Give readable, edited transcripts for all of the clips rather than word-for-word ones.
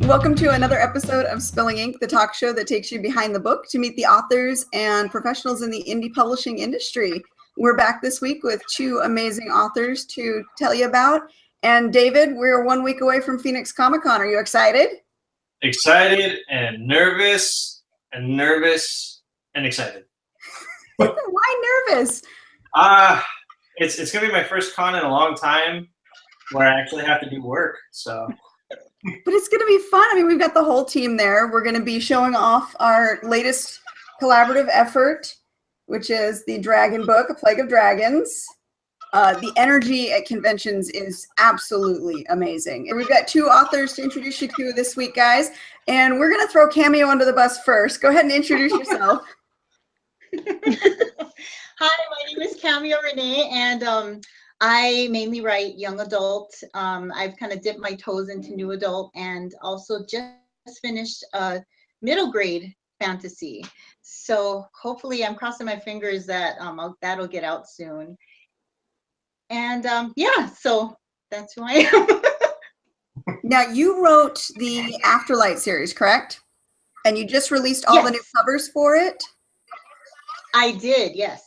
Welcome to another episode of Spilling Ink, the talk show that takes you behind the book to meet the authors and professionals in the indie publishing industry. We're back this week with two amazing authors to tell you about. And David, we're 1 week away from Phoenix Comic-Con. Are you excited? Excited and nervous and nervous and excited. Why nervous? It's gonna be my first con in a long time where I actually have to do work. So. But it's going to be fun. I mean, we've got the whole team there. We're going to be showing off our latest collaborative effort, which is the Dragon Book, A Plague of Dragons. The energy at conventions is absolutely amazing. And we've got two authors to introduce you to this week, guys. And we're going to throw Cameo under the bus first. Go ahead and introduce yourself. Hi, my name is Cameo Renae, and I mainly write young adult. I've kind of dipped my toes into new adult and also just finished middle grade fantasy. So hopefully I'm crossing my fingers that that'll get out soon. And yeah, so that's who I am. Now, you wrote the Afterlight series, correct? And you just released all the new covers for it? I did, yes.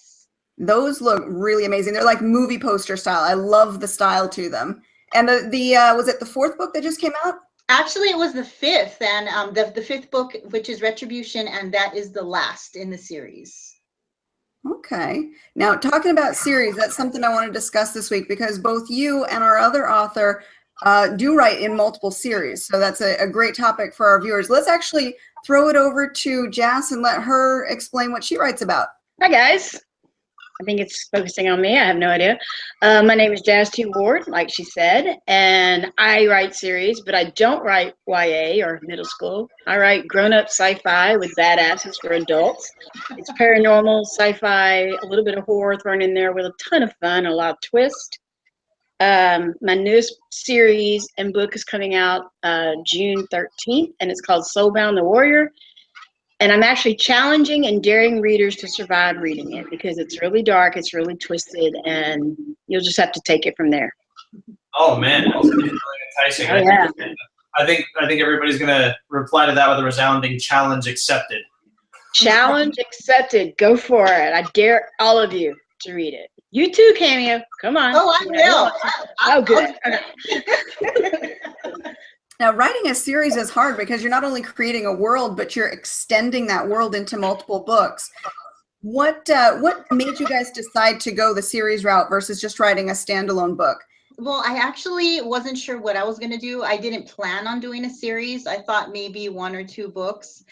Those look really amazing. They're like movie poster style. I love the style to them. And was it the fourth book that just came out? Actually, it was the fifth, and the fifth book, which is Retribution, and that is the last in the series. Okay. Now, talking about series, that's something I want to discuss this week because both you and our other author do write in multiple series. So that's a great topic for our viewers. Let's actually throw it over to Jas and let her explain what she writes about. Hi, guys. I think it's focusing on me. I have no idea. My name is Jas Ward, like she said, and I write series, but I don't write YA or middle school. I write grown-up sci-fi with badasses for adults. It's paranormal, sci-fi, a little bit of horror thrown in there with a ton of fun, a lot of twist. My newest series and book is coming out June 13th, and it's called Soulbound the Warrior. And I'm actually challenging and daring readers to survive reading it because it's really dark, it's really twisted, and you'll just have to take it from there. Oh man, that's really enticing. Oh, yeah. I think everybody's gonna reply to that with a resounding challenge accepted. Challenge accepted. Go for it. I dare all of you to read it. You too, Cameo. Come on. Oh, I will. Oh, good. Now, writing a series is hard because you're not only creating a world, but you're extending that world into multiple books. What made you guys decide to go the series route versus just writing a standalone book? Well, I actually wasn't sure what I was going to do. I didn't plan on doing a series. I thought maybe 1 or 2 books,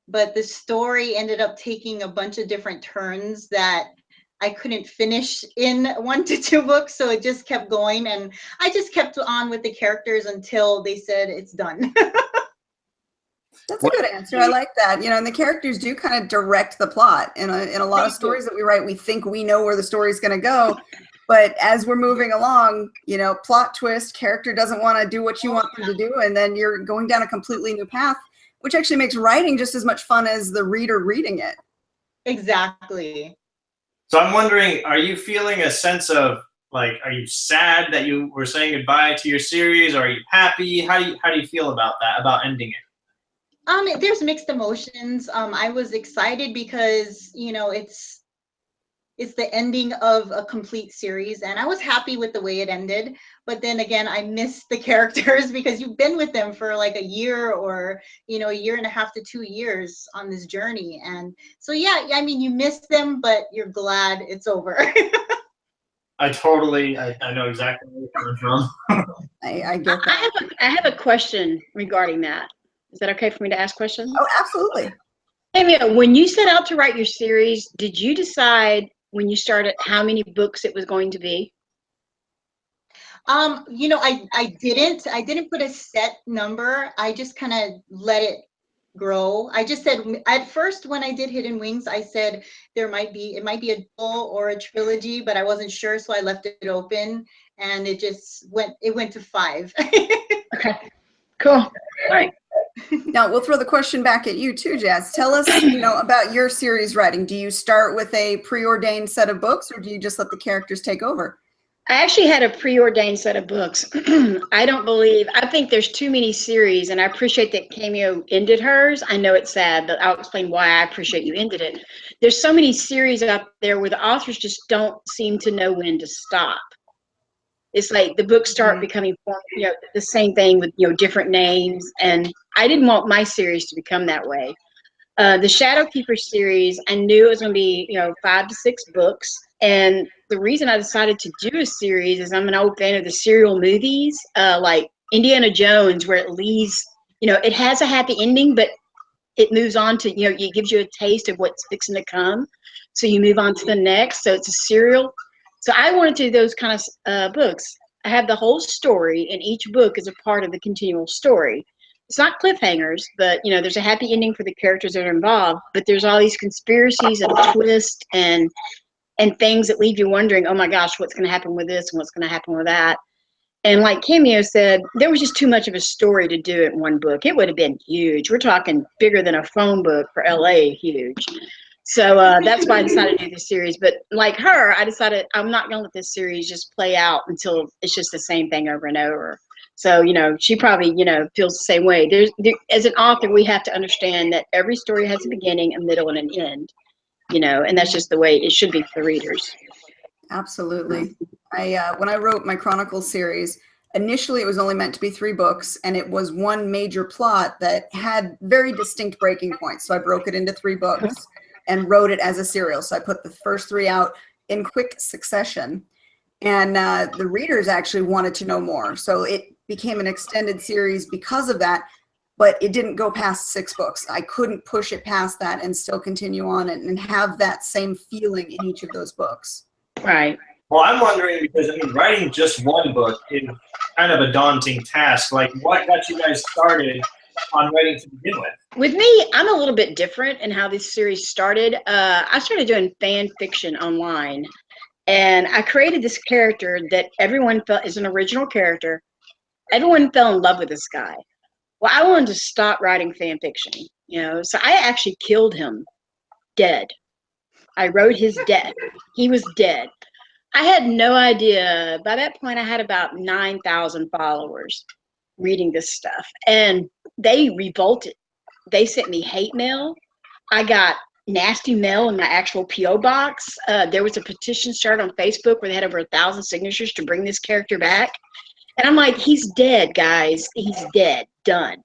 but the story ended up taking a bunch of different turns that I couldn't finish in 1 to 2 books, so it just kept going, and I just kept on with the characters until they said it's done. That's a good answer. I like that. You know, and the characters do kind of direct the plot. In a lot of stories that we write, we think we know where the story is going to go, but as we're moving along, you know, plot twist, character doesn't want to do what you want them to do, and then you're going down a completely new path, which actually makes writing just as much fun as the reader reading it. Exactly. So I'm wondering, are you feeling a sense of like, are you sad that you were saying goodbye to your series, or are you happy? How do you feel about that, about ending it? There's mixed emotions. I was excited because, you know, it's the ending of a complete series, and I was happy with the way it ended. But then again, I missed the characters because you've been with them for like a year or, you know, 1.5 to 2 years on this journey. And so, yeah, I mean, you miss them, but you're glad it's over. I know exactly where you're coming from. I get that. I have a question regarding that. Is that okay for me to ask questions? Oh, absolutely. Cameo, when you set out to write your series, did you decide when you started how many books it was going to be? You know, I didn't put a set number. I just kind of let it grow. I just said at first when I did Hidden Wings, I said it might be a dual or a trilogy, but I wasn't sure, so I left it open, and it went to 5. Okay, cool. All right. Now we'll throw the question back at you too, Jas. Tell us, you know, about your series writing. Do you start with a preordained set of books, or do you just let the characters take over? I actually had a preordained set of books. I think there's too many series, and I appreciate that Cameo ended hers. I know it's sad, but I'll explain why I appreciate you ended it. There's so many series out there where the authors just don't seem to know when to stop. It's like the books start becoming, the same thing with, different names. And I didn't want my series to become that way. The Shadow Keeper series, I knew it was going to be, 5 to 6 books. And the reason I decided to do a series is I'm an old fan of the serial movies, like Indiana Jones, where it leaves, it has a happy ending, but it moves on to, it gives you a taste of what's fixing to come. So you move on to the next. So it's a serial. So I wanted to do those kind of books. I have the whole story, and each book is a part of the continual story. It's not cliffhangers, but there's a happy ending for the characters that are involved. But there's all these conspiracies and twists and things that leave you wondering, oh my gosh, what's going to happen with this and what's going to happen with that. And like Cameo said, there was just too much of a story to do it in one book. It would have been huge. We're talking bigger than a phone book for LA, huge. So that's why I decided to do this series. But like her, I decided I'm not going to let this series just play out until it's just the same thing over and over. So, she probably, feels the same way. As an author, we have to understand that every story has a beginning, a middle, and an end, and that's just the way it should be for readers. Absolutely. When I wrote my Chronicles series, initially it was only meant to be 3 books, and it was one major plot that had very distinct breaking points. So I broke it into 3 books and wrote it as a serial. So I put the first 3 out in quick succession. And the readers actually wanted to know more. So it became an extended series because of that, but it didn't go past 6 books. I couldn't push it past that and still continue on and have that same feeling in each of those books. Right. Well, I'm wondering, because writing just one book is kind of a daunting task. Like, what got you guys started on writing to begin with? With me, I'm a little bit different in how this series started. I started doing fan fiction online, and I created this character that everyone felt is an original character. Everyone fell in love with this guy. Well, I wanted to stop writing fan fiction, so I actually killed him dead. I wrote his death. He was dead. I had no idea. By that point, I had about 9,000 followers reading this stuff, and they revolted. They sent me hate mail. I got nasty mail in my actual P.O. box. There was a petition started on Facebook where they had over 1,000 signatures to bring this character back. And I'm like, he's dead, guys. He's dead. Done.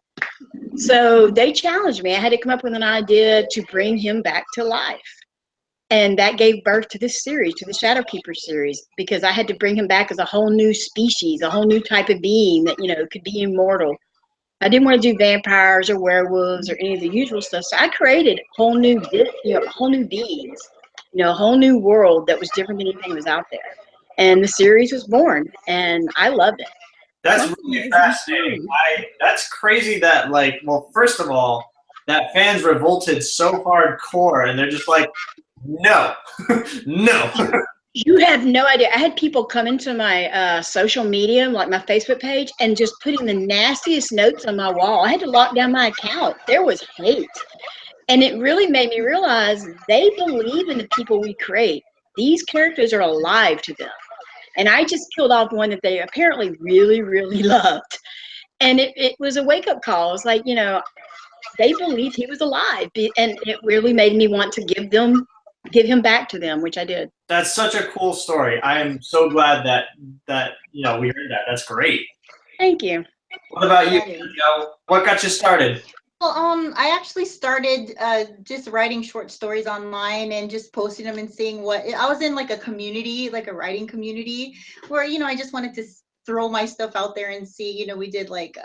So they challenged me. I had to come up with an idea to bring him back to life. And that gave birth to this series, to the Shadow Keeper series, because I had to bring him back as a whole new species, a whole new type of being that, could be immortal. I didn't want to do vampires or werewolves or any of the usual stuff. So I created whole new beings, a whole new world that was different than anything that was out there. And the series was born, and I loved it. That's really fascinating. That's crazy that, first of all, that fans revolted so hardcore, and they're just like, no, no. You have no idea. I had people come into my social media, like my Facebook page, and just putting the nastiest notes on my wall. I had to lock down my account. There was hate. And it really made me realize they believe in the people we create. These characters are alive to them. And I just killed off one that they apparently really, really loved. And it was a wake-up call. It's like, they believed he was alive. And it really made me want to give him back to them, which I did. That's such a cool story. I am so glad that we heard that. That's great. Thank you. What about you? What got you started? Well, I actually started just writing short stories online and just posting them and seeing I was in like a community, like a writing community where, I just wanted to throw my stuff out there and see, we did like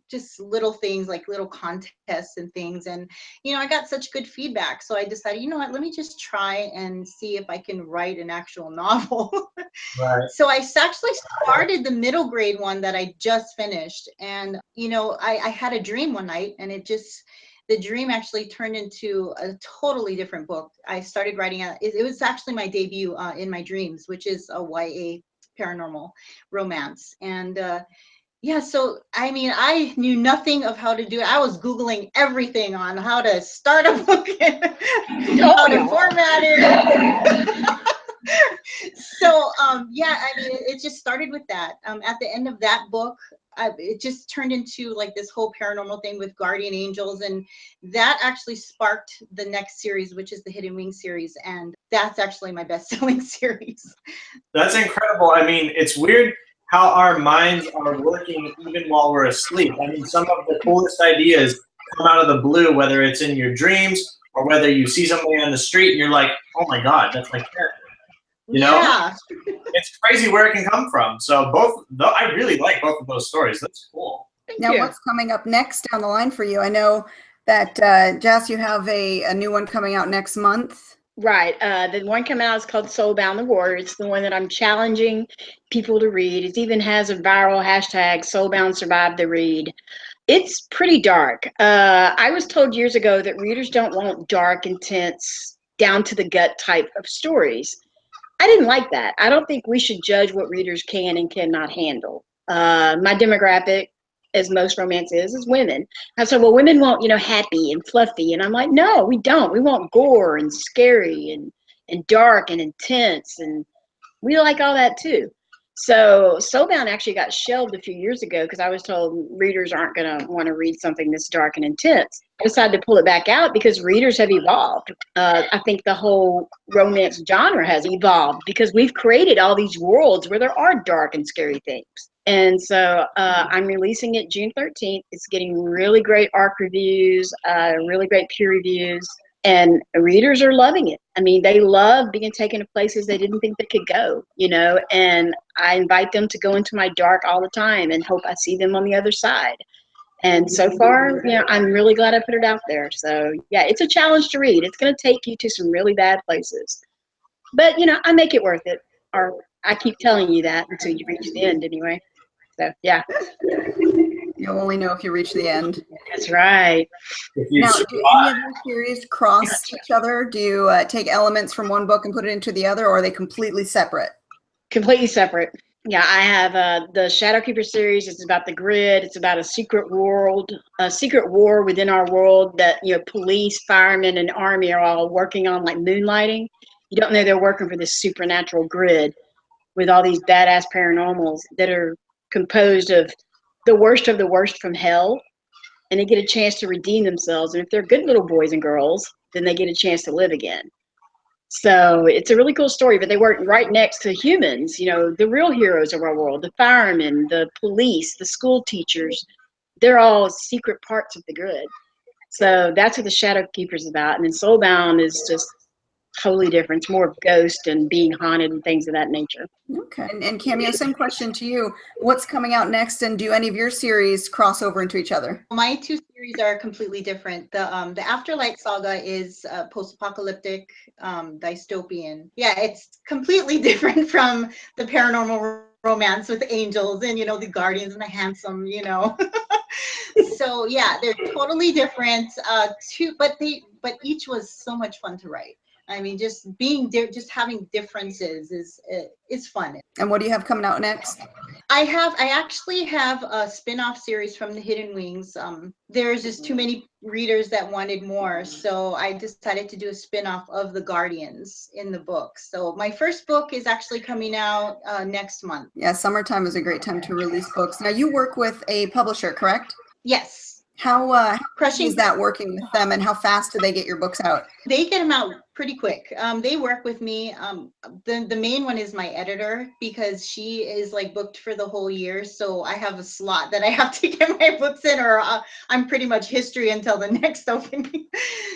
just little things like little contests and things. And, I got such good feedback. So I decided, what, let me just try and see if I can write an actual novel. Right. So I actually started the middle grade one that I just finished. And, I had a dream one night, and the dream actually turned into a totally different book. I started writing it was actually my debut in my dreams, which is a YA paranormal romance. And so I knew nothing of how to do it. I was Googling everything on how to start a book and how to format it. So it just started with that. At the end of that book, it just turned into like this whole paranormal thing with guardian angels, and that actually sparked the next series, which is the Hidden Wings series, and that's actually my best-selling series. That's incredible. I mean, it's weird how our minds are working even while we're asleep. I mean, some of the coolest ideas come out of the blue, whether it's in your dreams or whether you see somebody on the street and you're like, oh my God, that's my character. You know? Yeah. It's crazy where it can come from. So I really like both of those stories. That's cool. Now, what's coming up next down the line for you? I know that, Jas, you have a new one coming out next month. Right. The one coming out is called Soulbound the Warrior. It's the one that I'm challenging people to read. It even has a viral hashtag, Soulbound Survive the Read. It's pretty dark. I was told years ago that readers don't want dark, intense, down to the gut type of stories. I didn't like that. I don't think we should judge what readers can and cannot handle. My demographic, as most romance is women. And so, well, women want, happy and fluffy. And I'm like, no, we don't. We want gore and scary and dark and intense. And we like all that too. So Soulbound actually got shelved a few years ago because I was told readers aren't going to want to read something that's dark and intense. I decided to pull it back out because readers have evolved. I think the whole romance genre has evolved because we've created all these worlds where there are dark and scary things. And so I'm releasing it June 13th. It's getting really great ARC reviews, really great peer reviews. And readers are loving it. I mean, they love being taken to places they didn't think they could go, and I invite them to go into my dark all the time and hope I see them on the other side. And so far, I'm really glad I put it out there. So yeah, it's a challenge to read. It's going to take you to some really bad places, but I make it worth it, or I keep telling you that until you reach the end anyway. So yeah. You'll only know if you reach the end. That's right. Now, do any of your series cross each other? Do you take elements from one book and put it into the other, or are they completely separate? Completely separate. Yeah, I have the Shadowkeeper series. It's about the grid. It's about a secret world, a secret war within our world that, police, firemen, and army are all working on, like moonlighting. You don't know they're working for this supernatural grid with all these badass paranormals that are composed of the worst from hell, and they get a chance to redeem themselves. And if they're good little boys and girls, then they get a chance to live again. So it's a really cool story, but they work right next to humans, the real heroes of our world, the firemen, the police, the school teachers. They're all secret parts of the grid. So that's what the Shadowkeeper is about. And then Soulbound is just totally different. It's more of ghost and being haunted and things of that nature. Okay. And Cameo, same question to you. What's coming out next, and do any of your series cross over into each other? My two series are completely different. The Afterlight Saga is post-apocalyptic, dystopian. Yeah, it's completely different from the paranormal romance with angels and the guardians and the handsome, So yeah, they're totally different. But each was so much fun to write. I mean, just having differences is fun. And what do you have coming out next? I actually have a spin-off series from the Hidden Wings. There's just too many readers that wanted more, so I decided to do a spin-off of the Guardians in the book. So my first book is actually coming out next month. Yeah, summertime is a great time to release books. Now, you work with a publisher, correct? Yes. How is that working with them, and how fast do they get your books out? They get them out pretty quick. They work with me. The main one is my editor, because she is like booked for the whole year. So I have a slot that I have to get my books in, or I'm pretty much history until the next opening.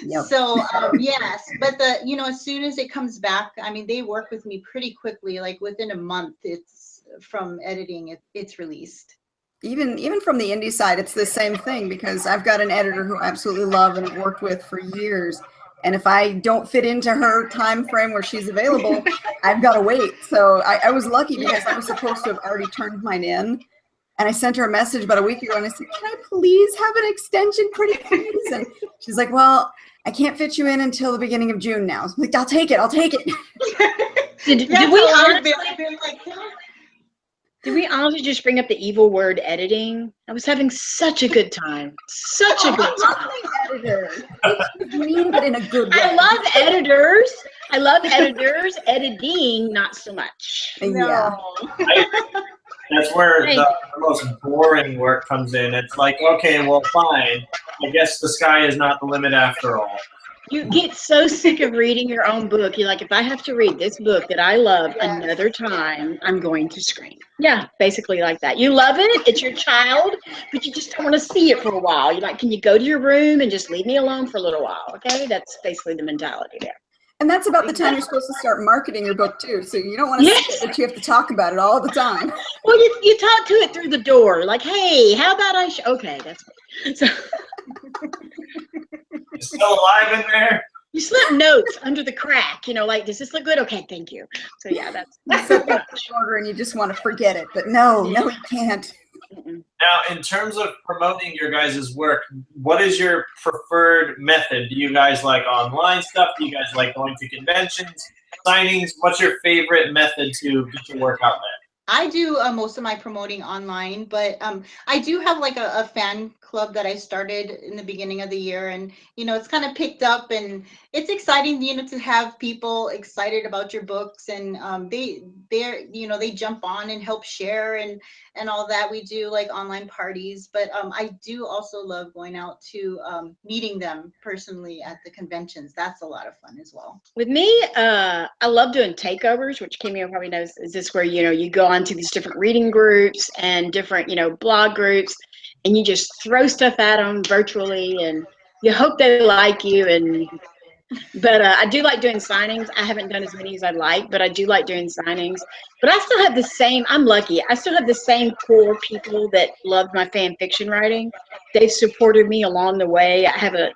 Yep. So yes, but as soon as it comes back, I mean, they work with me pretty quickly. Like within a month, it's from editing, it's released. Even from the indie side, it's the same thing, because I've got an editor who I absolutely love and have worked with for years. And if I don't fit into her time frame where she's available, I've got to wait. So I was lucky, because I was supposed to have already turned mine in. And I sent her a message about a week ago and I said, can I please have an extension, pretty please? And she's like, well, I can't fit you in until the beginning of June now. So I'm like, I'll take it. Did we honestly just bring up the evil word editing? I was having such a good time. Such a good time. Editor. Mean, but in a good way. I love editors. I love editors. Editing, not so much. Yeah. No. That's where the most boring work comes in. It's like, okay, well, fine. I guess the sky is not the limit after all. You get so sick of reading your own book. You're like, if I have to read this book that I love Yes. another time, I'm going to scream. Yeah, basically like that. You love it. It's your child, but you just don't want to see it for a while. You're like, can you go to your room and just leave me alone for a little while? Okay, that's basically the mentality there. And that's about the time you're supposed to start marketing your book too. So you don't want to see it, but you have to talk about it all the time. Well, you talk to it through the door, like, hey, how about I? Okay, that's good. So Still alive in there? you slip notes under the crack, like, does this look good? Okay, thank you. So yeah, that's So that's the order, and you just want to forget it, but no, you can't. Now, in terms of promoting your guys' work, what is your preferred method? Do you guys like online stuff? Do you guys like going to conventions, signings? What's your favorite method to get your work out there? I do most of my promoting online, but I do have like a fan club that I started in the beginning of the year, and it's kind of picked up, and it's exciting, to have people excited about your books, and they jump on and help share and all that. We do like online parties, but I do also love going out to meeting them personally at the conventions. That's a lot of fun as well. With me, I love doing takeovers, which Cameo probably knows. Is this where you go onto these different reading groups and different blog groups, and you just throw stuff at them virtually, and you hope they like you. But I do like doing signings. I haven't done as many as I'd like, but I do like doing signings. But I still have the same. I'm lucky. I still have the same core people that loved my fan fiction writing. They've supported me along the way. I have a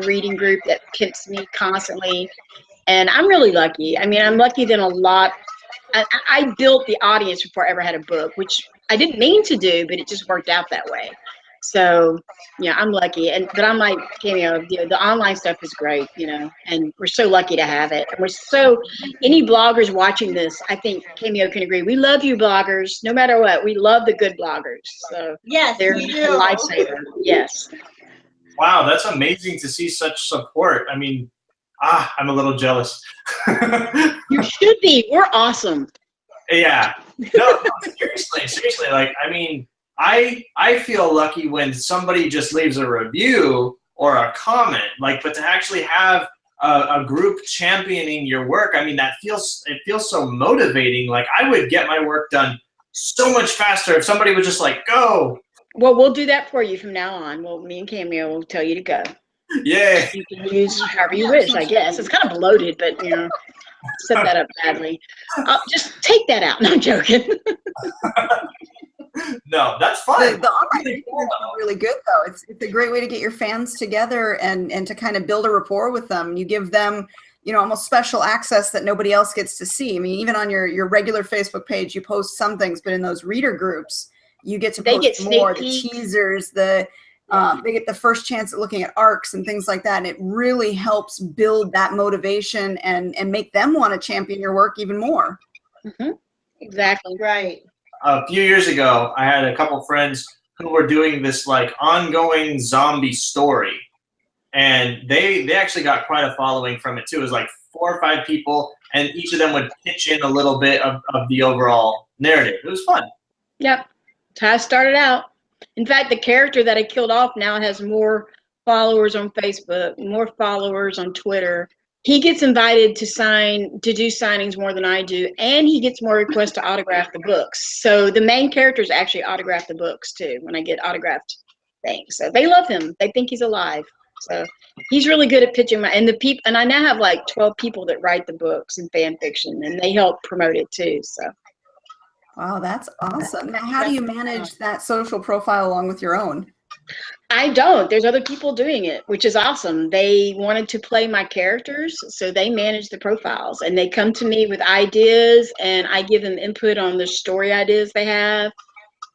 reading group that pimps me constantly. And I'm really lucky. I mean, I'm lucky than a lot. I built the audience before I ever had a book, which I didn't mean to do, but it just worked out that way. So, yeah, I'm lucky. But I'm like, Cameo, the online stuff is great, and we're so lucky to have it. And any bloggers watching this, I think Cameo can agree. We love you, bloggers, no matter what. We love the good bloggers. So yes, they're we a do. lifesaver. Yes. Wow, that's amazing to see such support. I mean, I'm a little jealous. You should be. We're awesome. Yeah. No, seriously. Like, I mean, I feel lucky when somebody just leaves a review or a comment, but to actually have a group championing your work, I mean, it feels so motivating. Like, I would get my work done so much faster if somebody would just go. Well, we'll do that for you from now on. Well, me and Cameo will tell you to go. Yeah. You can use however you wish, I guess. It's kind of bloated, but set that up badly. Just take that out. No, I'm joking. No, that's fine. The online reading is really good, though. It's a great way to get your fans together and to kind of build a rapport with them. You give them, almost special access that nobody else gets to see. I mean, even on your regular Facebook page, you post some things, but in those reader groups, you get to post more. The teasers, they get the first chance at looking at arcs and things like that, and it really helps build that motivation and make them want to champion your work even more. Mm-hmm. Exactly. Right. A few years ago, I had a couple friends who were doing this ongoing zombie story, and they actually got quite a following from it too. It was 4 or 5 people, and each of them would pitch in a little bit of the overall narrative. It was fun. Yep. That's how I started out. In fact, the character that I killed off now has more followers on Facebook, more followers on Twitter. He gets invited to do signings more than I do, and he gets more requests to autograph the books. So the main characters actually autograph the books too when I get autographed things. So they love him. They think he's alive. So he's really good at pitching and I now have 12 people that write the books and fan fiction, and they help promote it too. So. Wow, that's awesome. Now, how do you manage that social profile along with your own? I don't. There's other people doing it, which is awesome. They wanted to play my characters, so they manage the profiles, and they come to me with ideas, and I give them input on the story ideas they have.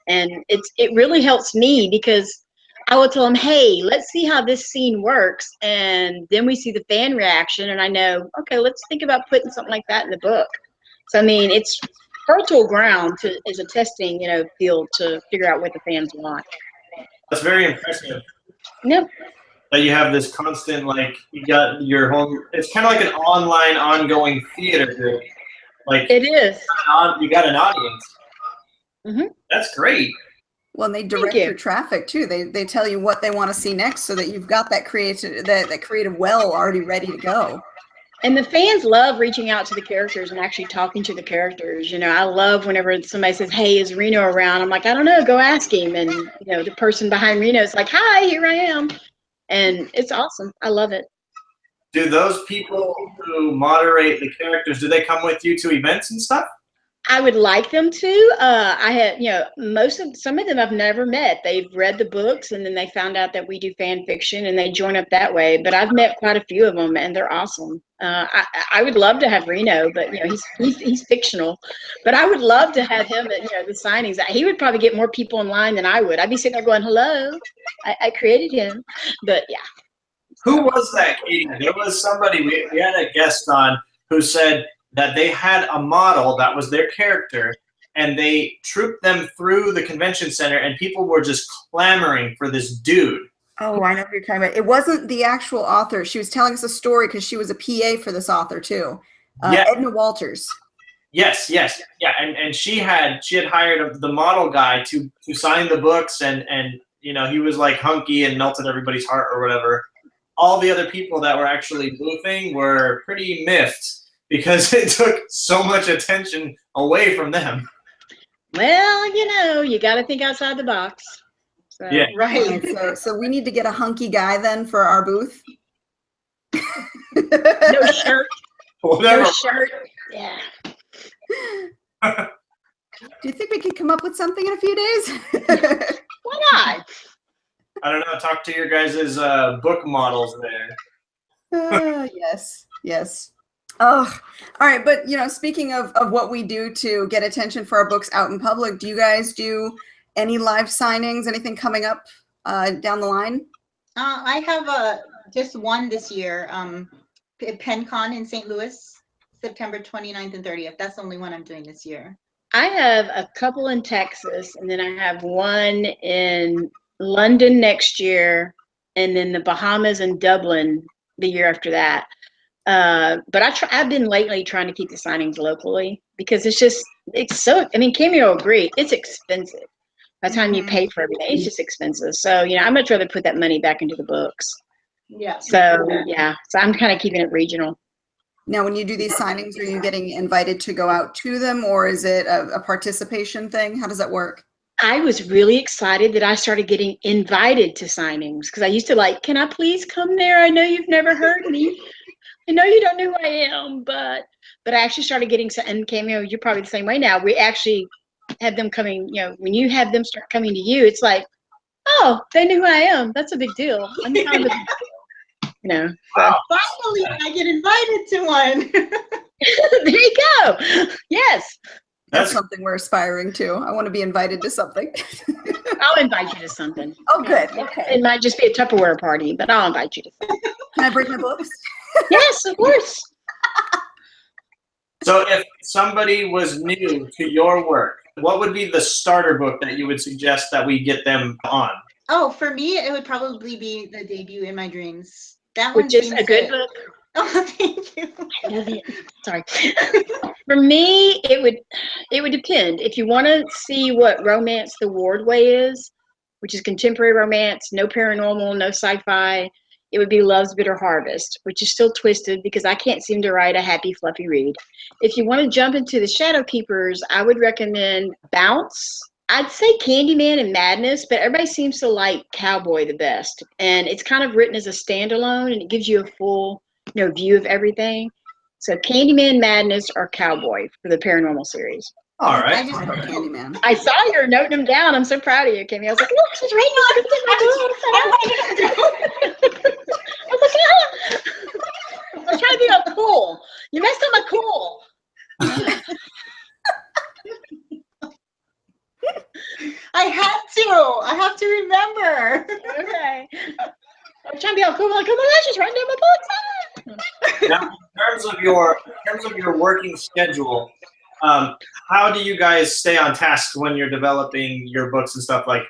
And it really helps me because I will tell them, hey, let's see how this scene works. And then we see the fan reaction, and I know, okay, let's think about putting something like that in the book. So, I mean, it's fertile ground as a testing, field to figure out what the fans want. That's very impressive. Yep. that you have this constant, like, you got your whole, it's kind of like an online ongoing theater group. Like, It is. you got an audience. Mm-hmm. That's great. Well, and they direct you. your traffic too. They tell you what they want to see next, so that you've got that creative well already ready to go. And the fans love reaching out to the characters and actually talking to the characters. You know, I love whenever somebody says, "Hey, is Reno around?" I'm like, "I don't know. Go ask him." And you know, the person behind Reno is like, "Hi, here I am," and it's awesome. I love it. Do those people who moderate the characters, do they come with you to events and stuff? I would like them to. I had, you know, some of them I've never met. They've read the books and then they found out that we do fan fiction and they join up that way. But I've met quite a few of them and they're awesome. I would love to have Reno, but you know, he's fictional. But I would love to have him at, you know, the signings. He would probably get more people in line than I would. I'd be sitting there going, "Hello, I created him." But yeah. Who was that, Katie? There was somebody, we had a guest on who said that they had a model that was their character, and they trooped them through the convention center, and people were just clamoring for this dude. Oh, I know what you're talking about. It wasn't the actual author. She was telling us a story because she was a PA for this author too. Yeah. Edna Walters. Yes, yeah, and she had hired the model guy to sign the books, and you know, he was like hunky and melted everybody's heart or whatever. All the other people that were actually boothing were pretty miffed because it took so much attention away from them. Well, you know, you got to think outside the box. So, Yeah. Right. So we need to get a hunky guy then for our booth. No shirt. Whatever. No shirt. Yeah. Do you think we could come up with something in a few days? Why not? I don't know. Talk to your guys' book models there. Yes. Oh, all right. But, you know, speaking of what we do to get attention for our books out in public, do you guys do any live signings, anything coming up down the line? I have just one this year, PenCon in St. Louis, September 29th and 30th. That's the only one I'm doing this year. I have a couple in Texas, and then I have one in London next year, and then the Bahamas and Dublin the year after that. But I've been lately trying to keep the signings locally because it's so, I mean, Cameo will agree, it's expensive. By the time you pay for everything, it's just expensive. So, you know, I'd much rather put that money back into the books. Yeah. So, yeah, so I'm kind of keeping it regional. Now, when you do these signings, are you getting invited to go out to them, or is it a participation thing? How does that work? I was really excited that I started getting invited to signings because I used to like, "Can I please come there? I know you've never heard me. I know you don't know who I am," but I actually started getting some, and Cameo, you're probably the same way now. We actually have them coming, you know, when you have them start coming to you, it's like, "Oh, they knew who I am. That's a big deal." I'm kind of a big deal, you know. So. Finally, I get invited to one. There you go. Yes. That's something we're aspiring to. I want to be invited to something. I'll invite you to something. Oh, good. Okay. It might just be a Tupperware party, but I'll invite you to something. Can I bring my books? Yes, of course. So if somebody was new to your work, what would be the starter book that you would suggest that we get them on? Oh, for me, it would probably be The Debut in My Dreams. That Which is a good book. Oh, thank you. I love it. Sorry. For me, it would depend. If you want to see what romance the Ward way is, which is contemporary romance, no paranormal, no sci-fi, it would be Love's Bitter Harvest, which is still twisted because I can't seem to write a happy, fluffy read. If you want to jump into the Shadow Keepers, I would recommend Bounce. I'd say Candyman and Madness, but everybody seems to like Cowboy the best. And it's kind of written as a standalone, and it gives you a full, you know, view of everything. So Candyman, Madness, or Cowboy for the paranormal series. All right. I just wrote Candyman. I saw you're noting them down. I'm so proud of you, Kimmy. I was like, look, she's writing I was like, oh. I was trying to be all cool. You messed up my cool. I have to remember. Okay. I'm trying to be all cool. I'm like, oh my gosh, she's writing down my books. Now, in terms of your working schedule, how do you guys stay on task when you're developing your books and stuff? Like,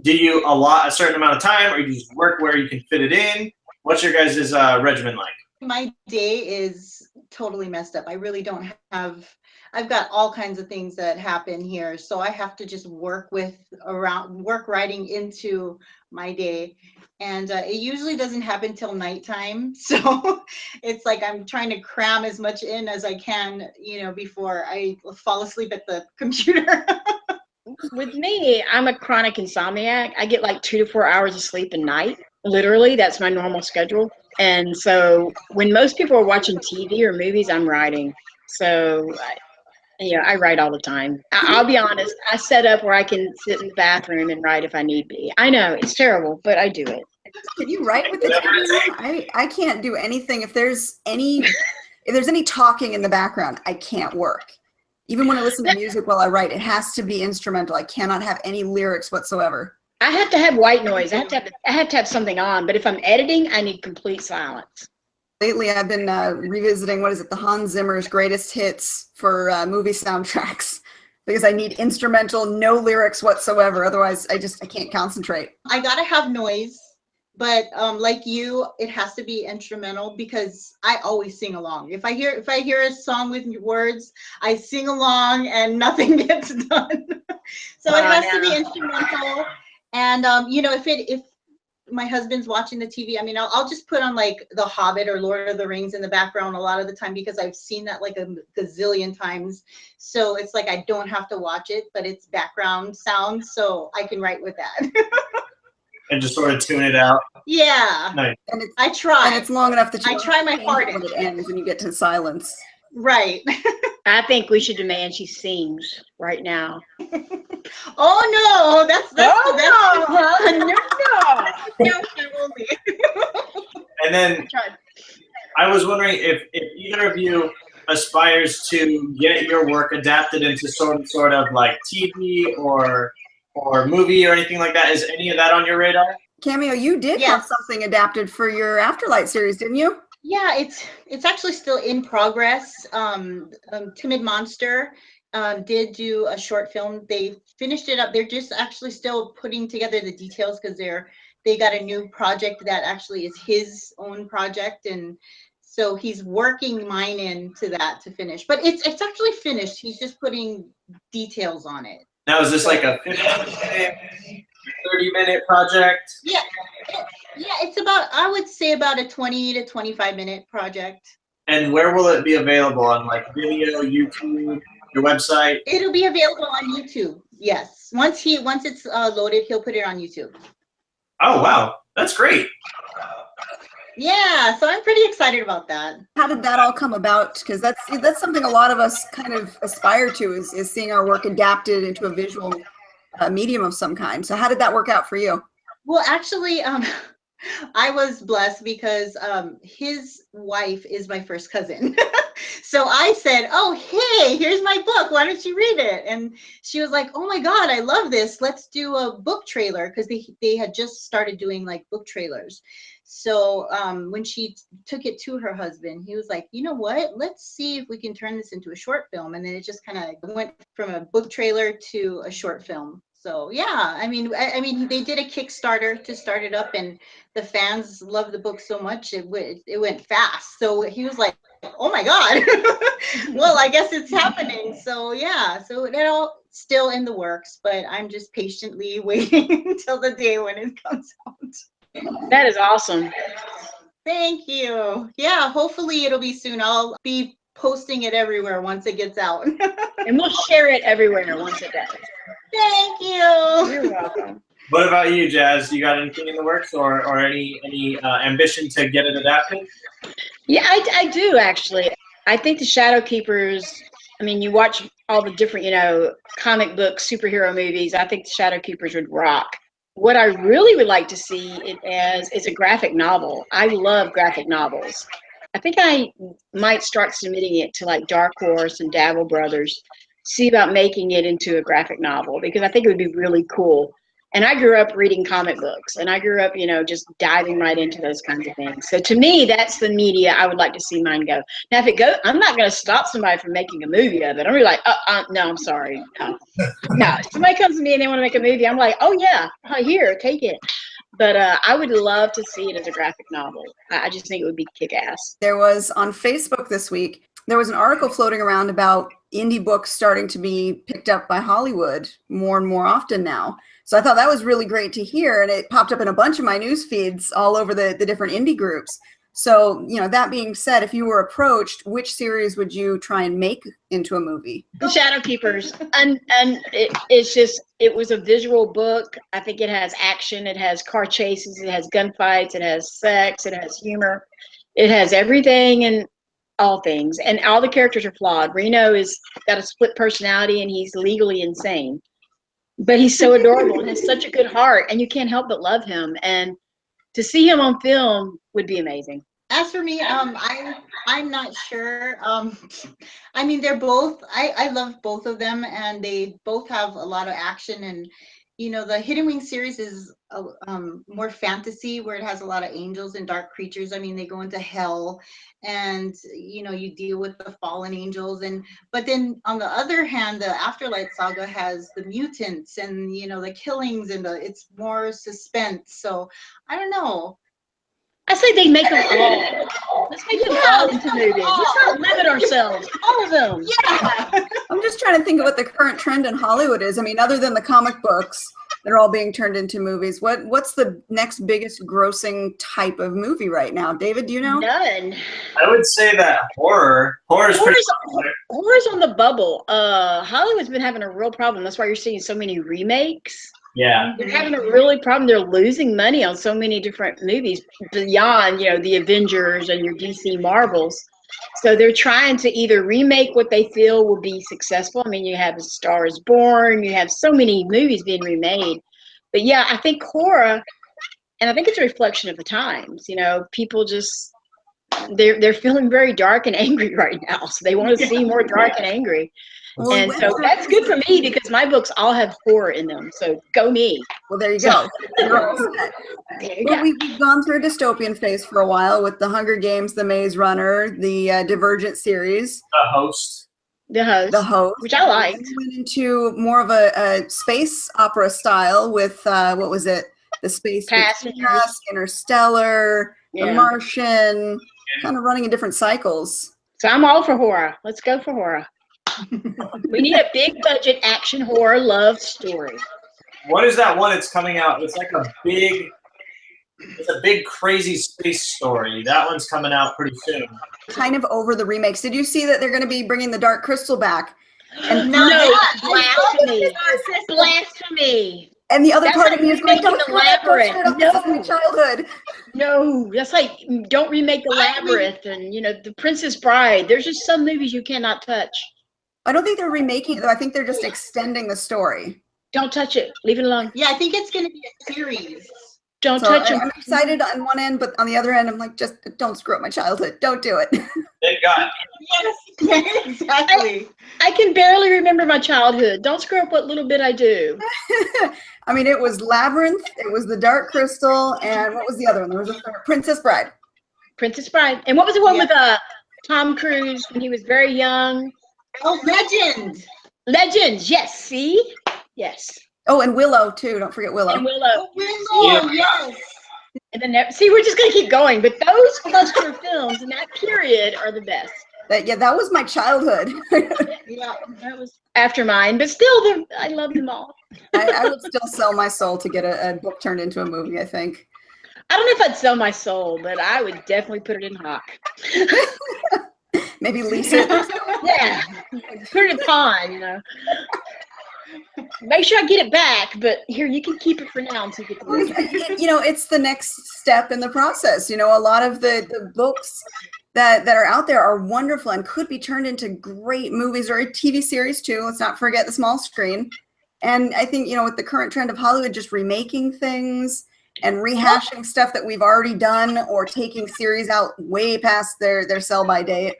do you allot a certain amount of time, or you just work where you can fit it in? What's your guys' regimen like? My day is totally messed up. I really don't have, I've got all kinds of things that happen here. So I have to just work writing into my day. And it usually doesn't happen till nighttime. So it's like I'm trying to cram as much in as I can, you know, before I fall asleep at the computer. With me, I'm a chronic insomniac. I get like 2 to 4 hours of sleep a night. Literally, that's my normal schedule. And so when most people are watching TV or movies, I'm writing. So, I write all the time. I'll be honest. I set up where I can sit in the bathroom and write if I need be. I know it's terrible, but I do it. Can you write with the TV? I can't do anything. If there's any talking in the background, I can't work. Even when I listen to music while I write, it has to be instrumental. I cannot have any lyrics whatsoever. I have to have white noise. I have to have something on. But if I'm editing, I need complete silence. Lately, I've been revisiting, what is it, the Hans Zimmer's greatest hits for movie soundtracks, because I need instrumental, no lyrics whatsoever. Otherwise, I can't concentrate. I gotta have noise, but like you, it has to be instrumental because I always sing along. If I hear a song with words, I sing along and nothing gets done. So it has to be instrumental. And you know, if my husband's watching the TV, I mean, I'll just put on like The Hobbit or Lord of the Rings in the background a lot of the time because I've seen that like a gazillion times. So it's like I don't have to watch it, but it's background sound, so I can write with that. And just sort of tune it out. Yeah. Nice. And I try. And it's long enough that you I try my hardest when it ends and you get to silence. Right. I think we should demand she sings right now. Oh no, that's no. And then I was wondering if either of you aspires to get your work adapted into sort of like TV or movie or anything like that. Is any of that on your radar? Cameo, you did have something adapted for your Afterlight series, didn't you? Yeah, it's actually still in progress. Timid Monster did do a short film. They finished it up. They're just actually still putting together the details because they got a new project that actually is his own project, and so he's working mine into that to finish. But it's actually finished. He's just putting details on it. Now, is this like a 15-minute, 30-minute project? Yeah, it's about, I would say about a 20 to 25-minute project. And where will it be available? On like video, YouTube, your website? It'll be available on YouTube. Yes. Once it's loaded, he'll put it on YouTube. Oh wow, that's great. Yeah, so I'm pretty excited about that. How did that all come about? Because that's something a lot of us kind of aspire to is seeing our work adapted into a visual medium of some kind. So how did that work out for you? Well, actually, I was blessed because his wife is my first cousin. So I said, oh, hey, here's my book. Why don't you read it? And she was like, oh my God, I love this. Let's do a book trailer, because they had just started doing like book trailers. So when she took it to her husband, he was like, you know what? Let's see if we can turn this into a short film. And then it just kind of went from a book trailer to a short film. So yeah, I mean, they did a Kickstarter to start it up, and the fans loved the book so much it went fast. So he was like, oh my God, well, I guess it's happening. So yeah, so it all still in the works, but I'm just patiently waiting until the day when it comes out. That is awesome. Thank you. Yeah, hopefully it'll be soon. I'll be posting it everywhere once it gets out. And we'll share it everywhere once it does. Thank you. You're welcome. What about you, Jas? You got anything in the works, or any ambition to get it adapted? Yeah, I do actually. I think the Shadow Keepers, I mean, you watch all the different, comic book superhero movies. I think the Shadow Keepers would rock. What I really would like to see it as is a graphic novel. I love graphic novels. I think I might start submitting it to like Dark Horse and Dabble Brothers, see about making it into a graphic novel, because I think it would be really cool. And I grew up reading comic books, and I grew up, you know, just diving right into those kinds of things. So to me, that's the media I would like to see mine go. Now, if it goes, I'm not going to stop somebody from making a movie of it. I'm really like, no, I'm sorry. No, if somebody comes to me and they want to make a movie, I'm like, oh yeah, here, take it. But I would love to see it as a graphic novel. I just think it would be kick-ass. There was on Facebook this week, there was an article floating around about indie books starting to be picked up by Hollywood more and more often now. So I thought that was really great to hear, and it popped up in a bunch of my news feeds all over the different indie groups. So, you know, that being said, if you were approached, which series would you try and make into a movie? The Shadow Keepers, and it's just, it was a visual book. I think it has action, it has car chases, it has gunfights, it has sex, it has humor, it has everything and all things, and all the characters are flawed. Reno is got a split personality, and he's legally insane, but he's so adorable and has such a good heart, and you can't help but love him. And to see him on film would be amazing. As for me, I'm not sure. I mean, they're both. I love both of them, and they both have a lot of action. And you know, the Hidden Wing series is more fantasy, where it has a lot of angels and dark creatures. I mean, they go into hell, and you know, you deal with the fallen angels. And but then on the other hand, the Afterlight Saga has the mutants and you know the killings, and it's more suspense. So I don't know. I say they make them all. Let's make them all into movies. Let's not limit ourselves. All of them. Yeah. I'm just trying to think of what the current trend in Hollywood is. I mean, other than the comic books that are all being turned into movies, what's the next biggest grossing type of movie right now? David, do you know? None. I would say that horror is pretty popular. Horror's on the bubble. Hollywood's been having a real problem. That's why you're seeing so many remakes. Yeah. They're having a really problem. They're losing money on so many different movies beyond, you know, the Avengers and your DC Marvels. So they're trying to either remake what they feel will be successful. I mean, you have A Star is Born, you have so many movies being remade. But yeah, I think horror, and I think it's a reflection of the times. You know, people just, they're feeling very dark and angry right now. So they want to see more dark and angry. Well, And so that's good for me because my books all have horror in them. So go me. Well, there you go. Well, we've gone through a dystopian phase for a while with the Hunger Games, the Maze Runner, the Divergent series. The Host. The Host, which I liked. We went into more of a space opera style with, what was it? The Space Passengers, Interstellar, The Martian, kind of running in different cycles. So I'm all for horror. Let's go for horror. We need a big budget action horror love story. What is that one that's coming out? It's like a big crazy space story. That one's coming out pretty soon. Kind of over the remakes. Did you see that they're going to be bringing the Dark Crystal back? And no, blasphemy. Blasphemy. And the other part of me is going, don't the Labyrinth. No, childhood. No, that's like, don't remake the Labyrinth and, you know, the Princess Bride. There's just some movies you cannot touch. I don't think they're remaking it, though. I think they're just extending the story. Don't touch it. Leave it alone. Yeah, I think it's going to be a series. Don't touch it. I'm excited on one end, but on the other end, I'm like, just don't screw up my childhood. Don't do it. Thank God. Yes, exactly. I can barely remember my childhood. Don't screw up what little bit I do. I mean, it was Labyrinth, it was the Dark Crystal, and what was the other one? There was a third, Princess Bride. Princess Bride. And what was the one with Tom Cruise when he was very young? Oh, Legend. Legends. Yes. See? Yes. Oh, and Willow, too. Don't forget Willow. And Willow. Oh, Willow, yes. And then, see, we're just going to keep going. But those cluster films in that period are the best. That was my childhood. Yeah, that was after mine. But still, I love them all. I would still sell my soul to get a book turned into a movie, I think. I don't know if I'd sell my soul, but I would definitely put it in hock. Maybe lease it. Yeah. Put it in pawn, you know. Make sure I get it back, but here, you can keep it for now until you get the movie. You know, it's the next step in the process. You know, a lot of the books that are out there are wonderful and could be turned into great movies or a TV series too. Let's not forget the small screen. And I think, you know, with the current trend of Hollywood just remaking things and rehashing stuff that we've already done or taking series out way past their sell-by date,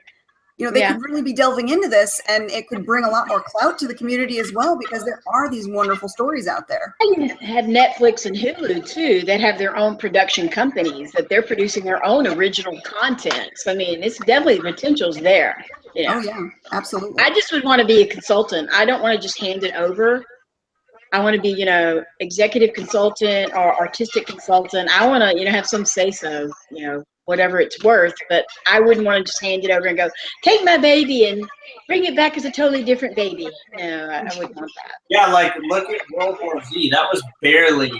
you know, they Yeah. could really be delving into this, and it could bring a lot more clout to the community as well, because there are these wonderful stories out there. You have Netflix and Hulu too that have their own production companies that they're producing their own original content. So I mean, it's definitely the potential's there. Yeah. Oh yeah, absolutely. I just would want to be a consultant. I don't want to just hand it over. I want to be, you know, executive consultant or artistic consultant. I want to, you know, have some say so, you know, whatever it's worth. But I wouldn't want to just hand it over and go, take my baby and bring it back as a totally different baby. No, I wouldn't want that. Yeah, like look at World War Z. That was barely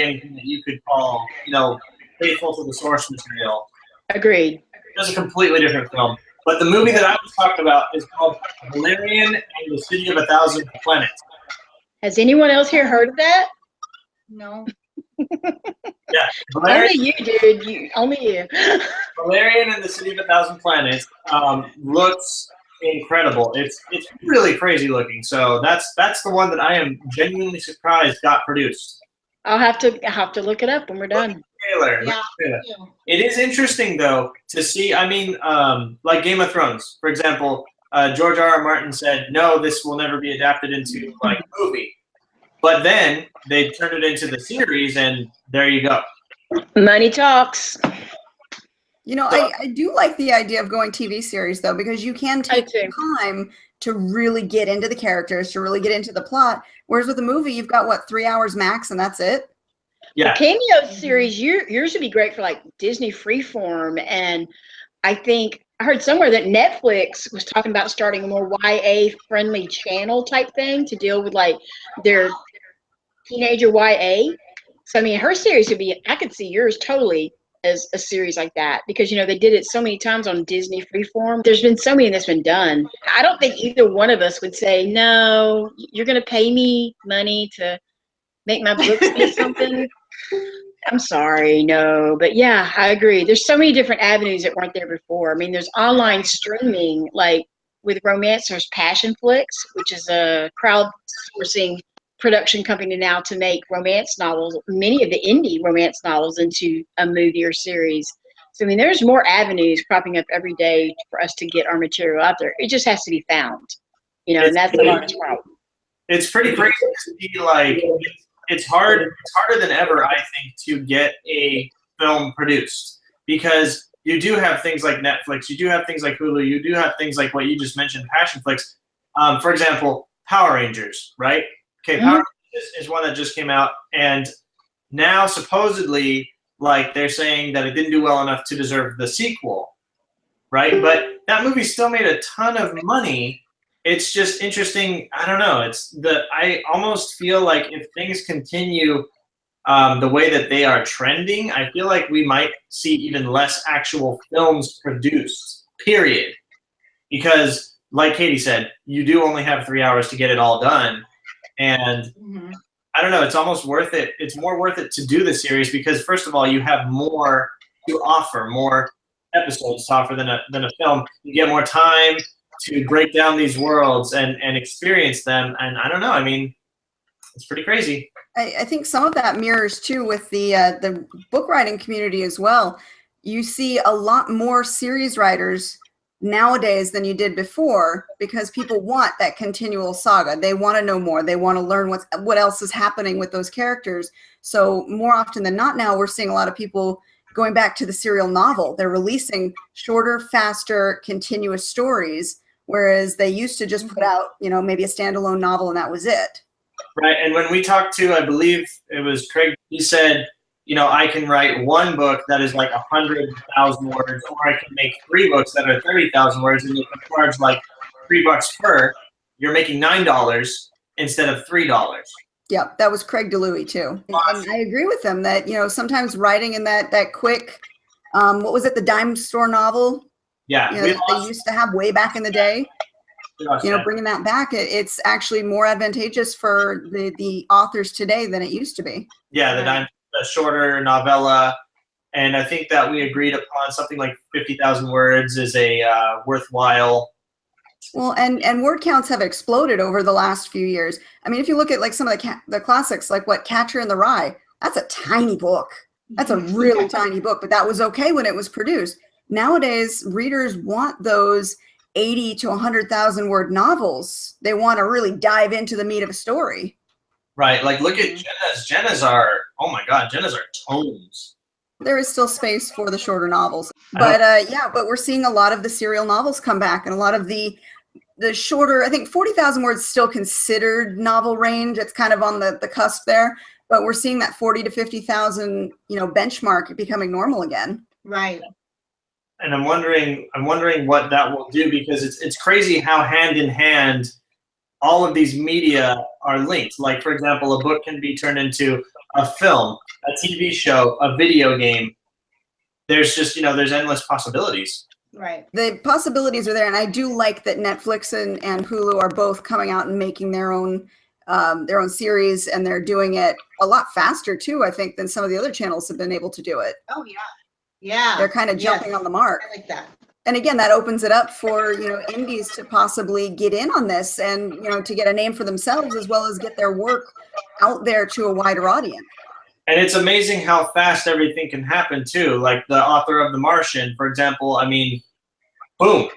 anything that you could call, you know, faithful to the source material. Agreed. It was a completely different film. But the movie that I was talking about is called Valerian and the City of a Thousand Planets. Has anyone else here heard of that? No. Yeah, Only you, dude. Only you. Valerian and the City of a Thousand Planets looks incredible. It's really crazy looking. So that's the one that I am genuinely surprised got produced. I'll have to look it up when we're done. Trailer. Yeah. It is interesting though to see. I mean, like Game of Thrones, for example. George R.R. Martin said, "No, this will never be adapted into like a movie." But then they turned it into the series, and there you go. Money talks. You know, I do like the idea of going TV series though, because you can take time to really get into the characters, to really get into the plot. Whereas with a movie, you've got what, 3 hours max, and that's it. Yeah. The Cameo series, yours would be great for like Disney Freeform, and I think I heard somewhere that Netflix was talking about starting a more YA friendly channel type thing to deal with like their teenager YA. So I mean, her series would be, I could see yours totally as a series like that, because you know they did it so many times on Disney Freeform. There's been so many that's been done. I don't think either one of us would say, no, you're going to pay me money to make my books be something. I'm sorry, no. But yeah, I agree. There's so many different avenues that weren't there before. I mean, there's online streaming, like with romance, there's Passionflix, which is a crowdsourcing production company now to make romance novels, many of the indie romance novels, into a movie or series. So I mean, there's more avenues cropping up every day for us to get our material out there. It just has to be found, you know, and that's the hardest problem. It's pretty crazy to be like, it's harder than ever, I think, to get a film produced, because you do have things like Netflix, you do have things like Hulu, you do have things like what you just mentioned, Passionflix. For example, Power Rangers, right? Okay, Power Rangers is one that just came out, and now supposedly, like, they're saying that it didn't do well enough to deserve the sequel, right? But that movie still made a ton of money. It's just interesting. I don't know. I almost feel like if things continue the way that they are trending, I feel like we might see even less actual films produced, period. Because, like Katie said, you do only have 3 hours to get it all done. And I don't know, it's almost worth it. It's more worth it to do the series because, first of all, you have more to offer, more episodes to offer than a film. You get more time to break down these worlds and experience them. And I don't know, I mean, it's pretty crazy. I think some of that mirrors too with the book writing community as well. You see a lot more series writers nowadays than you did before, because people want that continual saga. They want to know more. They want to learn what else is happening with those characters. So more often than not now, we're seeing a lot of people going back to the serial novel. They're releasing shorter, faster, continuous stories, whereas they used to just put out, you know, maybe a standalone novel and that was it. Right, and when we talked to, I believe it was Craig, he said, you know, I can write one book that is like 100,000 words, or I can make 3 books that are 30,000 words, and you can charge like $3 per. You're making $9 instead of $3. Yeah, that was Craig DeLuey too. And I agree with him that, you know, sometimes writing in that quick, what was it, the dime store novel? Yeah, you know, they used to have way back in the day. You know, bringing that back, it's actually more advantageous for the authors today than it used to be. Yeah, the shorter novella, and I think that we agreed upon something like 50,000 words is a worthwhile. Well, and word counts have exploded over the last few years. I mean, if you look at like some of the classics, like what, Catcher in the Rye, that's a tiny book. That's a really tiny book, but that was okay when it was produced. nowadays readers want those 80 to 100,000 word novels. They want to really dive into the meat of a story. Right. Like, look at Jenna's. Jenna's are, oh my God, Jenna's are tomes. There is still space for the shorter novels. But yeah, but we're seeing a lot of the serial novels come back, and a lot of the shorter, I think 40,000 words still considered novel range. It's kind of on the cusp there, but we're seeing that 40 to 50,000, benchmark becoming normal again. Right. And I'm wondering what that will do, because it's crazy how hand in hand all of these media are linked. Like, for example, a book can be turned into a film, a TV show, a video game. There's just, there's endless possibilities. Right. The possibilities are there, and I do like that Netflix and Hulu are both coming out and making their own series, and they're doing it a lot faster too, I think, than some of the other channels have been able to do it. Oh yeah. Yeah. They're kind of jumping on the mark. I like that. And again, that opens it up for, indies to possibly get in on this and, to get a name for themselves, as well as get their work out there to a wider audience. And it's amazing how fast everything can happen too. Like the author of The Martian, for example, I mean, boom.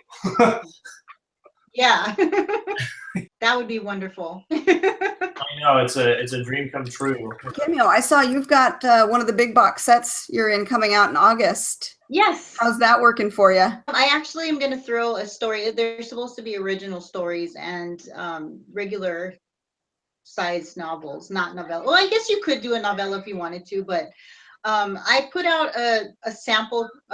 Yeah. That would be wonderful. I know, it's a dream come true. Cameo, I saw you've got one of the big box sets you're in coming out in August. Yes. How's that working for you? I actually am going to throw a story. They're supposed to be original stories and regular size novels, not novella. Well, I guess you could do a novella if you wanted to, but I put out a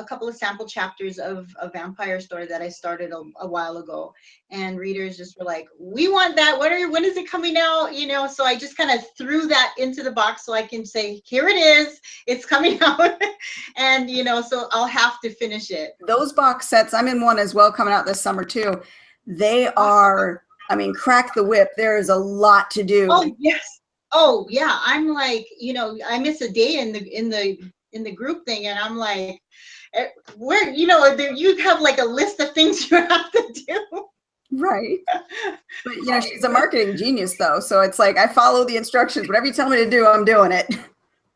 couple of sample chapters of a vampire story that I started a while ago, and readers just were like, "We want that. When is it coming out?" So I just kind of threw that into the box so I can say, "Here it is. It's coming out," and so I'll have to finish it. Those box sets, I'm in one as well, coming out this summer too. They are, crack the whip. There is a lot to do. Oh yes. Oh yeah, I'm like, I miss a day in the group thing, and I'm like, where you have like a list of things you have to do. Right. But she's a marketing genius though, so it's like I follow the instructions. Whatever you tell me to do, I'm doing it.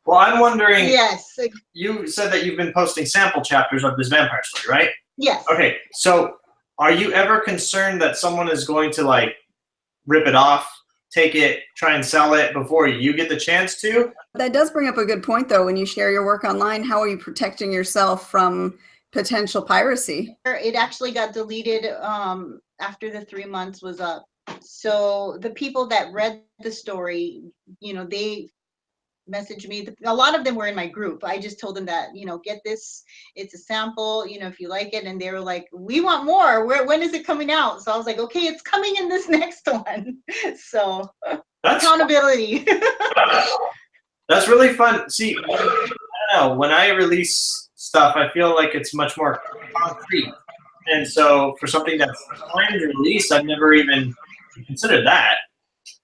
Well, I'm wondering. Yes. You said that you've been posting sample chapters of this vampire story, right? Yes. Okay, so are you ever concerned that someone is going to like rip it off, take it, try and sell it before you get the chance to? That does bring up a good point though. When you share your work online, how are you protecting yourself from potential piracy? It actually got deleted after the 3 months was up. So the people that read the story, they messaged me. A lot of them were in my group. I just told them that, get this, it's a sample, if you like it. And they were like, we want more. When is it coming out? So I was like, okay, it's coming in this next one. So that's accountability. That's really fun. See, I don't know, when I release stuff, I feel like it's much more concrete. And so for something that's timed release, I've never even considered that.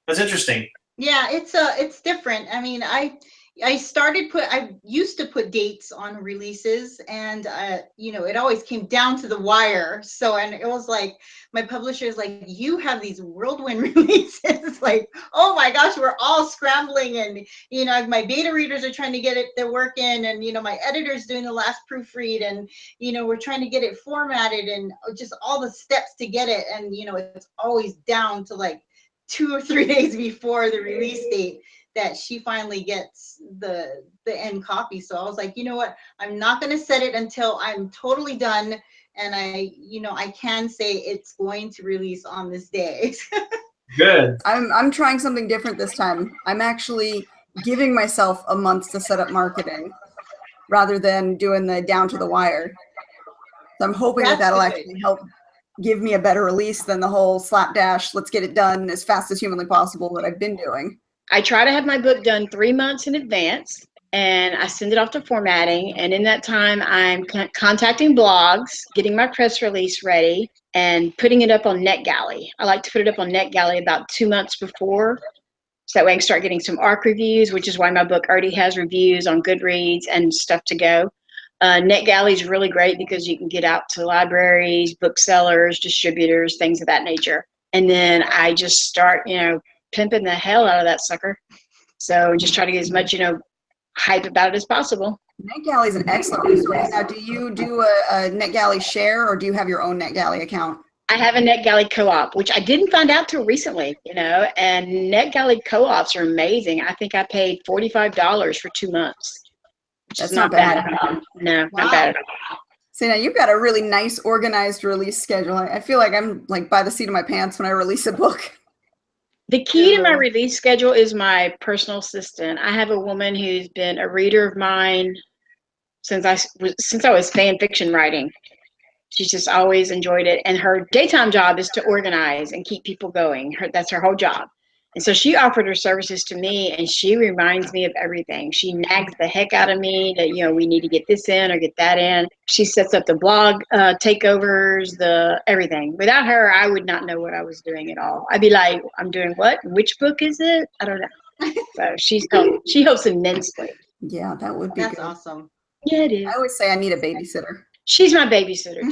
That's interesting. Yeah, it's different. I used to put dates on releases, and it always came down to the wire. So, and it was like my publisher is like, you have these whirlwind releases. Like, oh my gosh, we're all scrambling, and my beta readers are trying to get their work in, and my editor's doing the last proofread, and we're trying to get it formatted, and just all the steps to get it, and it's always down to like 2 or 3 days before the release date that she finally gets the end copy. So I was like, you know what? I'm not going to set it until I'm totally done, and I can say it's going to release on this day. Good. I'm trying something different this time. I'm actually giving myself a month to set up marketing rather than doing the down to the wire. So I'm hoping that'll actually help give me a better release than the whole slapdash, let's get it done as fast as humanly possible that I've been doing. I try to have my book done 3 months in advance, and I send it off to formatting. And in that time, I'm contacting blogs, getting my press release ready, and putting it up on NetGalley. I like to put it up on NetGalley about 2 months before, so that way I can start getting some ARC reviews, which is why my book already has reviews on Goodreads and stuff to go. NetGalley is really great because you can get out to libraries, booksellers, distributors, things of that nature. And then I just start, pimping the hell out of that sucker. So just try to get as much, hype about it as possible. NetGalley is an excellent resource. Now, do you do a NetGalley share, or do you have your own NetGalley account? I have a NetGalley co-op, which I didn't find out till recently, you know, and NetGalley co-ops are amazing. I think I paid $45 for 2 months, which That's is not bad bad. at all. No, Wow. not bad at all. So now you've got a really nice organized release schedule. I feel like I'm like by the seat of my pants when I release a book. The key to my release schedule is my personal assistant. I have a woman who's been a reader of mine since I was fan fiction writing. She's just always enjoyed it. And her daytime job is to organize and keep people going. That's her whole job. And so she offered her services to me, and she reminds me of everything. She nags the heck out of me that, you know, we need to get this in or get that in. She sets up the blog takeovers, the everything. Without her, I would not know what I was doing at all. I'd be like, I'm doing what? Which book is it? I don't know. So she helps immensely. Yeah, that would be That's good. awesome. Yeah, it is. I always say I need a babysitter. She's my babysitter.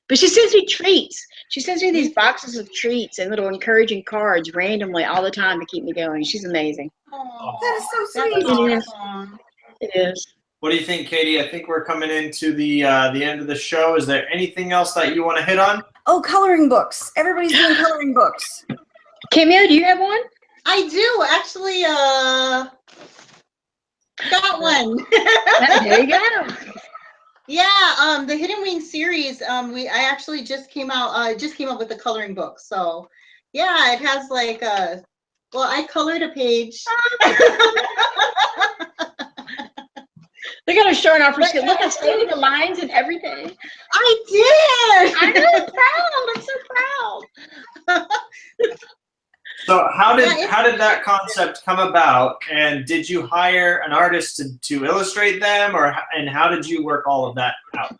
But she sends me treats. She sends me these boxes of treats and little encouraging cards randomly all the time to keep me going. She's amazing. That is so That's sweet. awesome. It is. What do you think, Katie? I think we're coming into the end of the show. Is there anything else that you want to hit on? Oh, coloring books. Everybody's doing coloring books. Cameo, do you have one? I do actually. Got one. There you go. Yeah, the Hidden Wings series. I actually just came up with the coloring book. So, yeah, it has like well, I colored a page. They're gonna show it off for school. Look, I'm saving the lines and everything. I did. I know, I'm proud. I'm so proud. So how did that concept come about? And did you hire an artist to illustrate them, and how did you work all of that out?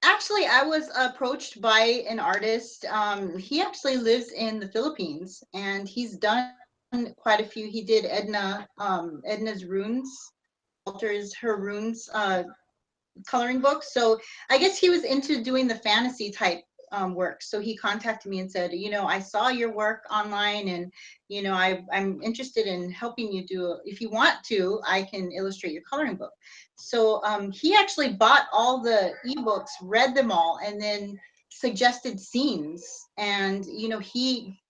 Actually, I was approached by an artist. He actually lives in the Philippines, and he's done quite a few. He did Edna's runes, alters her runes coloring book. So I guess he was into doing the fantasy type work. So he contacted me and said, you know, I saw your work online, and you know, I'm interested in helping you do. If you want to, I can illustrate your coloring book. So he actually bought all the ebooks, read them all, and then suggested scenes. And you know,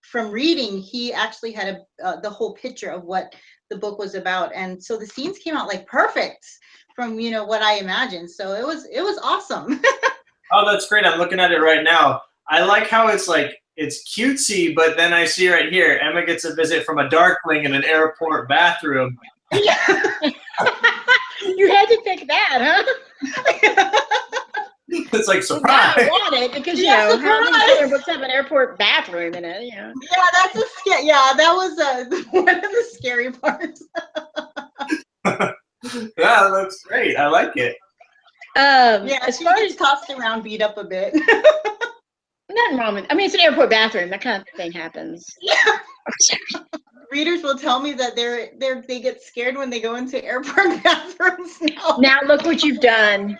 from reading, he actually had the whole picture of what the book was about, and so the scenes came out like perfect from, you know, what I imagined. So it was awesome. Oh, that's great. I'm looking at it right now. I like how it's cutesy, but then I see right here, Emma gets a visit from a darkling in an airport bathroom. You had to pick that, huh? It's like, surprise. I want it because, you know, how many other books have an airport bathroom in it, you know? Yeah, that was one of the scary parts. Yeah, that's great. I like it. Yeah, as she far gets as tossed around, beat up a bit. nothing wrong with, I mean, it's an airport bathroom. That kind of thing happens. Yeah. Readers will tell me that they get scared when they go into airport bathrooms now. Now look what you've done.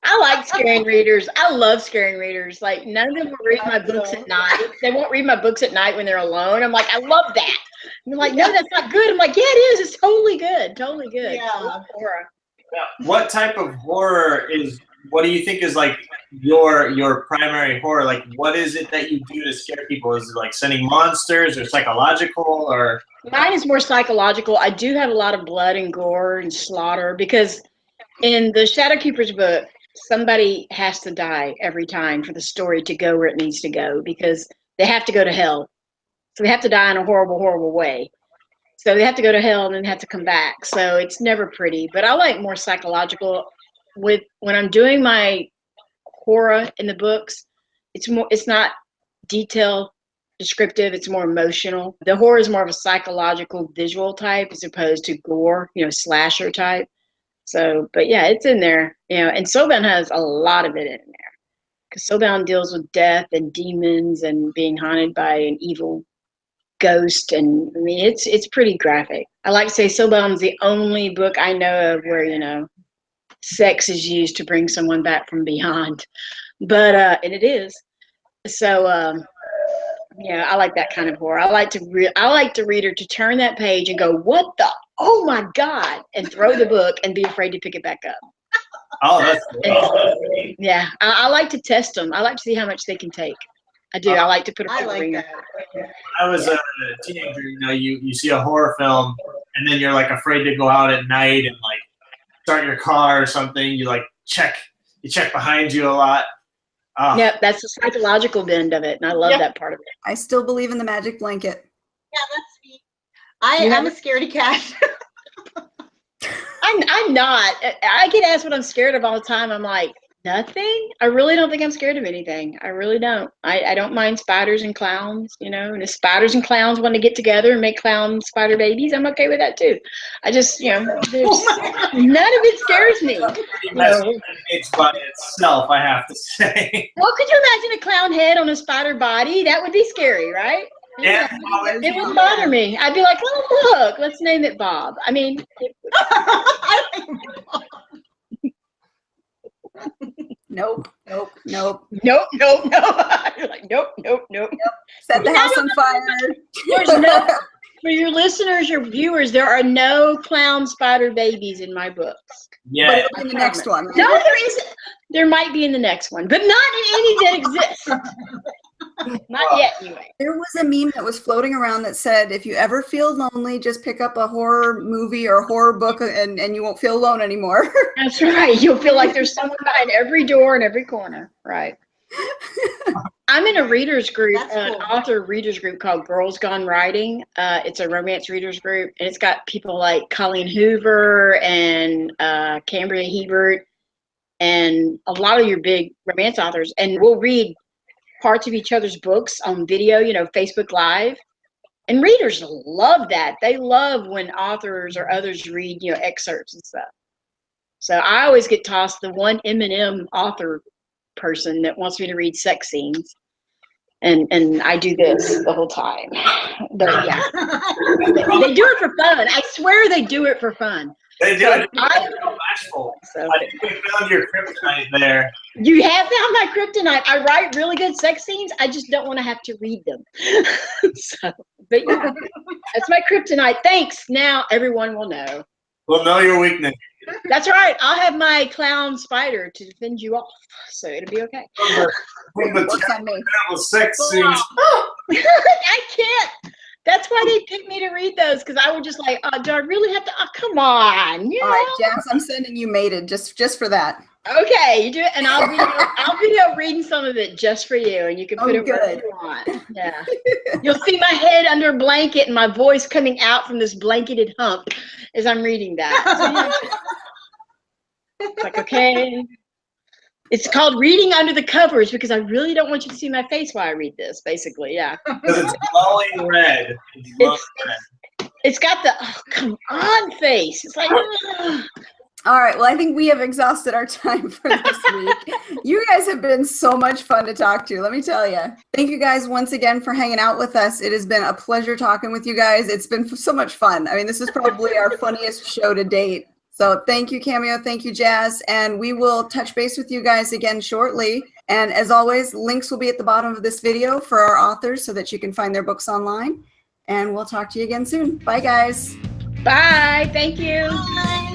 I like scaring readers. I love scaring readers. Like, none of them will read my books at night. They won't read my books at night when they're alone. I'm like, I love that. And they're like, no, that's not good. I'm like, yeah, it is. It's totally good. Totally good. Yeah. Horror. What type of horror what do you think is like your primary horror? Like, what is it that you do to scare people? Is it like sending monsters or psychological or? Mine is more psychological. I do have a lot of blood and gore and slaughter because in the Shadowkeeper's book, somebody has to die every time for the story to go where it needs to go because they have to go to hell. So they have to die in a horrible, horrible way. So they have to go to hell and then have to come back. So it's never pretty. But I like more psychological. When I'm doing my horror in the books, it's not detailed, descriptive, it's more emotional. The horror is more of a psychological visual type as opposed to gore, you know, slasher type. So, but yeah, it's in there, you know, and Soulbound has a lot of it in there because Soulbound deals with death and demons and being haunted by an evil ghost, and I mean, it's pretty graphic. I like to say Soulbound's the only book I know of where, you know, sex is used to bring someone back from beyond, but and it is. So yeah, I like that kind of horror. I like the reader to turn that page and go, what the oh my God, and throw the book and be afraid to pick it back up. Oh, that's And, yeah, I like to test them. I like to see how much they can take. I do. I like to put a I like ring. that. when I was a teenager, you know, you see a horror film and then you're like afraid to go out at night and like start your car or something. You like check behind you a lot. Yep, that's the psychological bend of it, and I love that part of it. I still believe in the magic blanket. Yeah, that's me. I'm a scaredy cat. I'm not. I get asked what I'm scared of all the time. I'm like, nothing. I really don't think I'm scared of anything. I really don't. I don't mind spiders and clowns, you know, and if spiders and clowns want to get together and make clown spider babies, I'm okay with that too. I just, you know, none of it scares me. It's by itself, I have to say. Well, could you imagine a clown head on a spider body? That would be scary, right? Yeah, It wouldn't bother me. I'd be like, oh, look, let's name it Bob. I mean, Nope. nope. You're like, nope. Set the house on fire. There's no, for your listeners, your viewers, there are no clown spider babies in my books. Yeah. But it'll be in the next one. No, there isn't. There might be in the next one, but not in any that exists. Not yet, anyway. There was a meme that was floating around that said, if you ever feel lonely, just pick up a horror movie or horror book and you won't feel alone anymore. That's right. You'll feel like there's someone behind every door and every corner. Right. I'm in a readers group, an author readers group called Girls Gone Writing. It's a romance readers group, and it's got people like Colleen Hoover and Cambria Hebert and a lot of your big romance authors. And we'll read parts of each other's books on video, you know, Facebook Live. And readers love that. They love when authors or others read, you know, excerpts and stuff. So I always get tossed the one M&M author person that wants me to read sex scenes. And I do this the whole time. But yeah, they do it for fun. I swear they do it for fun. They do So it. Bashful. So I think we found your kryptonite there. you have found my kryptonite. I write really good sex scenes. I just don't want to have to read them. So, but yeah, that's my kryptonite. Thanks. Now everyone will know. We'll know your weakness. That's right. I'll have my clown spider to defend you off, so it'll be okay. From the Works on me. terrible sex scenes. I can't. That's why they picked me to read those, because I would just like, oh, do I really have to? Oh, come on. You All know? right, Jas, I'm sending you Mated just for that. Okay, you do it, and I'll video reading some of it just for you, and you can put it wherever good. you want. Yeah, you'll see my head under a blanket and my voice coming out from this blanketed hump as I'm reading that. So, yeah. It's like, okay. It's called reading under the covers because I really don't want you to see my face while I read this. Basically, yeah. Because it's glowing red. It's glowing red. It's got the oh, come on face. It's like. All right, well, I think we have exhausted our time for this week. You guys have been so much fun to talk to, let me tell you. Thank you guys once again for hanging out with us. It has been a pleasure talking with you guys. It's been so much fun. I mean, this is probably our funniest show to date. So thank you, Cameo. Thank you, Jas. And we will touch base with you guys again shortly. And as always, links will be at the bottom of this video for our authors so that you can find their books online. And we'll talk to you again soon. Bye, guys. Bye. Thank you. Bye.